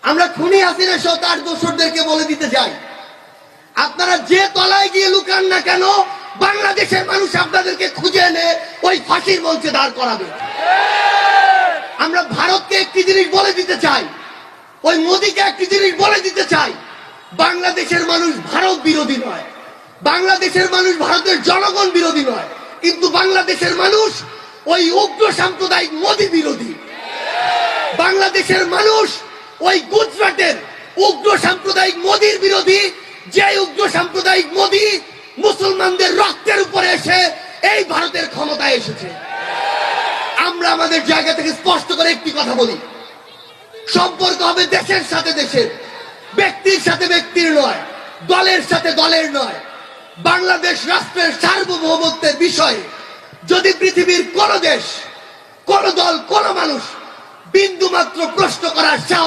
আমরা খুনি হাসিনা সহ তার দোসরদেরকে বলে দিতে চাই, আপনারা যে তলায় গিয়ে লুকান না কেন, বাংলাদেশের মানুষ আপনাদেরকে খুঁজে এনে ওই ফাঁসির মঞ্চে দাঁড় করাবে। আমরা ভারতকে একটি জিনিস বলে দিতে চাই, ওই মোদীকে একটি জিনিস বলে দিতে চাই, বাংলাদেশের মানুষ ভারত বিরোধী নয়, বাংলাদেশের মানুষ ভারতের জনগণ বিরোধী নয়, কিন্তু বাংলাদেশের মানুষ ওই উগ্র সাম্প্রদায়িক মোদী বিরোধী। বাংলাদেশের মানুষ ওই গুজরাটের উগ্র সাম্প্রদায়িক মোদীর বিরোধী, যে উগ্র সাম্প্রদায়িক মোদী মুসলমানদের রক্তের উপরে এসে এই ভারতের ক্ষমতায় এসেছে। আমরা আমাদের জায়গা থেকে স্পষ্ট করে একটি কথা বলি, সম্পর্ক হবে দেশের সাথে দেশের, ব্যক্তির সাথে ব্যক্তির নয়, দলের সাথে দলের নয়। বাংলাদেশ রাষ্ট্রের সার্বভৌমত্বের বিষয়ে যদি পৃথিবীর কোন দেশ, কোন দল, কোন মানুষ বিন্দুমাত্র প্রশ্ন করার সাহস